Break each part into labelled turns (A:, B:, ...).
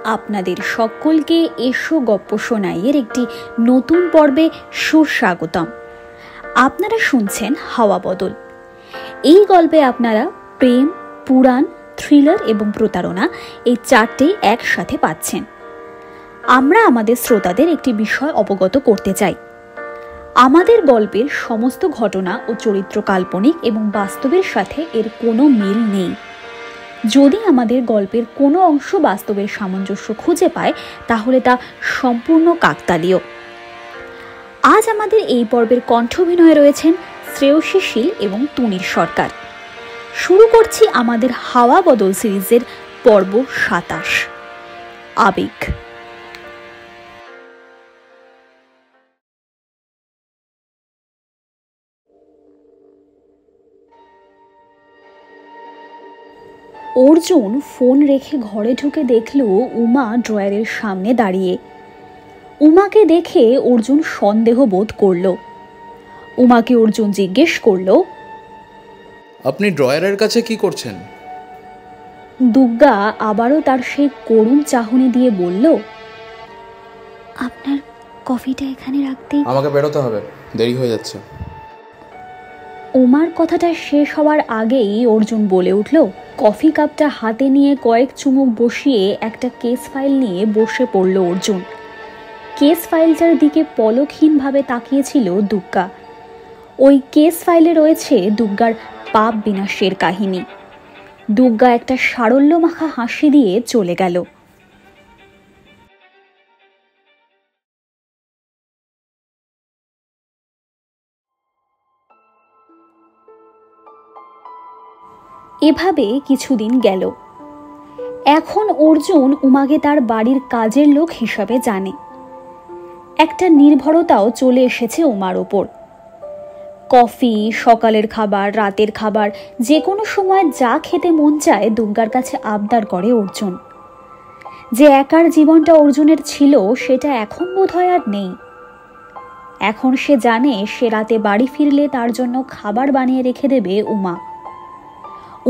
A: আপনাদের সকলকে এসো গপ্প শোনাইয়ের একটি নতুন পর্বে সুস্বাগতম। আপনারা শুনছেন হাওয়া বদল। এই গল্পে আপনারা প্রেম, পুরাণ, থ্রিলার এবং প্রতারণা এই চারটেই একসাথে পাচ্ছেন। আমরা আমাদের শ্রোতাদের একটি বিষয় অবগত করতে চাই। আমাদের গল্পের সমস্ত ঘটনা ও চরিত্র কাল্পনিক এবং বাস্তবের সাথে এর কোনো মিল নেই। যদি আমাদের গল্পের কোনো অংশ বাস্তবের সামঞ্জস্য খুঁজে পায় তাহলে তা সম্পূর্ণ কাকতালীয়। আজ আমাদের এই পর্বের কণ্ঠাভিনয়ে রয়েছেন শ্রেয়সী শীল এবং তুনির সরকার। শুরু করছি আমাদের হাওয়া বদল সিরিজের পর্ব ২৭, আবেগ। অর্জুন ফোন রেখে ঘরে ঢুকে দেখল উমা ড্রয়ারের সামনে দাঁড়িয়ে। উমাকে দেখে অর্জুন সন্দেহ বোধ করল। উমাকে অর্জুন জিজ্ঞেস করল,
B: আপনি ড্রয়ারের কাছে কি করছেন?
A: দুর্গা আবারও তার সেই করুণ চাহনি দিয়ে বলল, আপনার কফিটা এখানে রাখতে।
B: আমাকে বেরোতে হবে, দেরি হয়ে যাচ্ছে।
A: উমার কথাটা শেষ হওয়ার আগেই অর্জুন বলে উঠল। কফি কাপটা হাতে নিয়ে কয়েক চুমুক বসিয়ে একটা কেস ফাইল নিয়ে বসে পড়ল অর্জুন। কেস ফাইলটার দিকে পলকহীনভাবে তাকিয়েছিল দুর্গা। ওই কেস ফাইলে রয়েছে দুর্গার পাপ বিনাশের কাহিনী। দুর্গা একটা সারল্যমাখা হাসি দিয়ে চলে গেল। এভাবে কিছুদিন গেল। এখন অর্জুন উমাকে তার বাড়ির কাজের লোক হিসাবে জানে। একটা নির্ভরতাও চলে এসেছে উমার ওপর। কফি, সকালের খাবার, রাতের খাবার, যে কোনো সময় যা খেতে মন চায় দুর্গার কাছে আবদার করে অর্জুন। যে একার জীবনটা অর্জুনের ছিল সেটা এখন বোধহয় আর নেই। এখন সে জানে সে রাতে বাড়ি ফিরলে তার জন্য খাবার বানিয়ে রেখে দেবে উমা।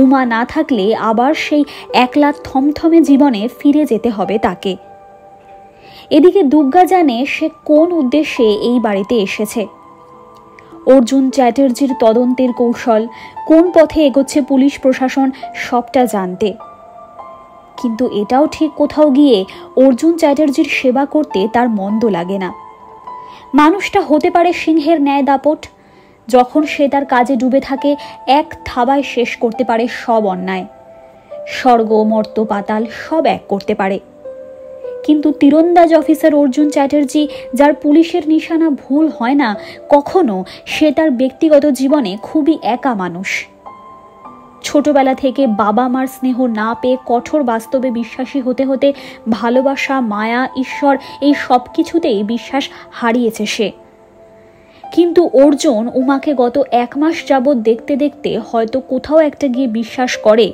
A: উমা না থাকলে আবার সেই একলা থমথমে জীবনে ফিরে যেতে হবে তাকে। এদিকে দুর্গা জানে সে কোন উদ্দেশ্যে এই বাড়িতে এসেছে। অর্জুন চ্যাটার্জির তদন্তের কৌশল, কোন পথে এগোচ্ছে পুলিশ প্রশাসন, সবটা জানতে। কিন্তু এটাও ঠিক কোথাও গিয়ে অর্জুন চ্যাটার্জির সেবা করতে তার মন্দ লাগে না। মানুষটা হতে পারে সিংহের ন্যায় দাপট। যখন সে তার কাজে ডুবে থাকে এক থাবায় শেষ করতে পারে সব অন্যায়। স্বর্গ, মর্ত, পাতাল সব এক করতে পারে। কিন্তু তীরন্দাজ অফিসার অর্জুন চ্যাটার্জি, যার পুলিশের নিশানা ভুল হয় না কখনো, সে তার ব্যক্তিগত জীবনে খুবই একা মানুষ। ছোটবেলা থেকে বাবা মার স্নেহ না পেয়ে কঠোর বাস্তবে বিশ্বাসী হতে হতে ভালোবাসা, মায়া, ঈশ্বর এই সব কিছুতেই বিশ্বাস হারিয়েছে সে। কিন্তু অর্জুন উমাকে গত 1 মাস যাবৎ দেখতে দেখতে হয়তো কোথাও একটা গিয়ে বিশ্বাস করে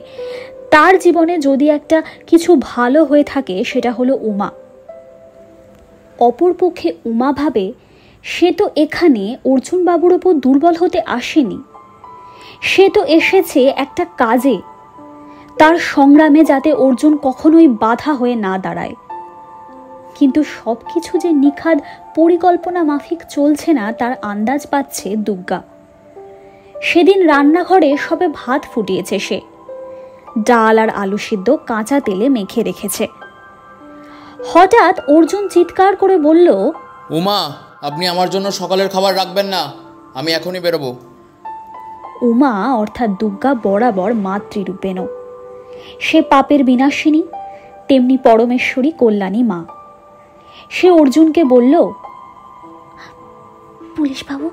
A: তার জীবনে যদি একটা কিছু ভালো হয়ে থাকে সেটা হলো উমা। অপরপক্ষে উমা ভাবে সে তো এখানে অর্জুন বাবুর ওপর দুর্বল হতে আসেনি। সে তো এসেছে একটা কাজে, তার সংগ্রামে যাতে অর্জুন কখনোই বাধা হয়ে না দাঁড়ায়। কিন্তু সবকিছু যে নিখাদ পরিকল্পনা মাফিক চলছে না তার আন্দাজ পাচ্ছে দুর্গা। সেদিন রান্নাঘরে সবে ভাত ফুটিয়েছে সে। ডাল আর আলু সিদ্ধ কাঁচা তেলে মেখে রেখেছে। হঠাৎ অর্জুন চিৎকার করে বলল,
B: উমা, আপনি আমার জন্য সকালের খাবার রাখবেন না, আমি এখনই বেরোবো।
A: উমা অর্থাৎ দুর্গা বরাবর মাতৃরূপেণ। সে পাপের বিনাশিনী, তেমনি পরমেশ্বরী কল্যাণী মা। সে অর্জুনকে বলল, পুলিশ বাবু,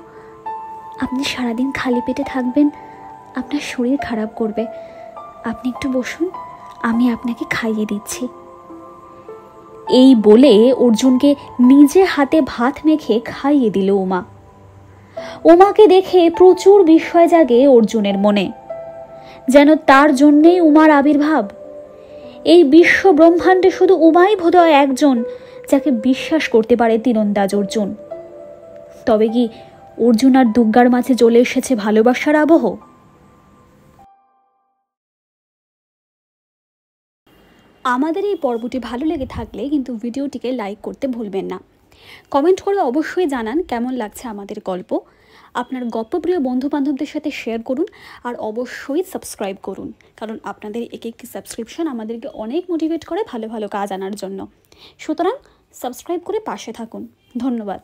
A: আপনি সারাদিন খালি পেটে থাকবেন, আপনার শরীর খারাপ করবে। আপনি একটু বসুন, আমি আপনাকে খাইয়ে দিচ্ছি। এই বলে অর্জুনকে নিজে হাতে ভাত মেখে খাইয়ে দিল উমা। উমাকে দেখে প্রচুর বিস্ময় জাগে অর্জুনের মনে, যেন তার জন্যেই উমার আবির্ভাব। এই বিশ্ব ব্রহ্মাণ্ডে শুধু উমাই বোধহয় একজন যাকে বিশ্বাস করতে পারে তীরন্দাজ অর্জুন। তবে কি অর্জুন আর দুর্গার মাঝে চলে এসেছে ভালোবাসার আবহ? আমাদের এই পর্বটি ভালো লেগে থাকলে কিন্তু ভিডিওটিকে লাইক করতে ভুলবেন না। কমেন্ট করে অবশ্যই জানান কেমন লাগছে আমাদের গল্প। আপনার গল্পপ্রিয় বন্ধুবান্ধবদের সাথে শেয়ার করুন আর অবশ্যই সাবস্ক্রাইব করুন, কারণ আপনাদের এক একটি সাবস্ক্রিপশন আমাদেরকে অনেক মোটিভেট করে ভালো ভালো কাজ আনার জন্য। সুতরাং সাবস্ক্রাইব করে পাশে থাকুন। ধন্যবাদ।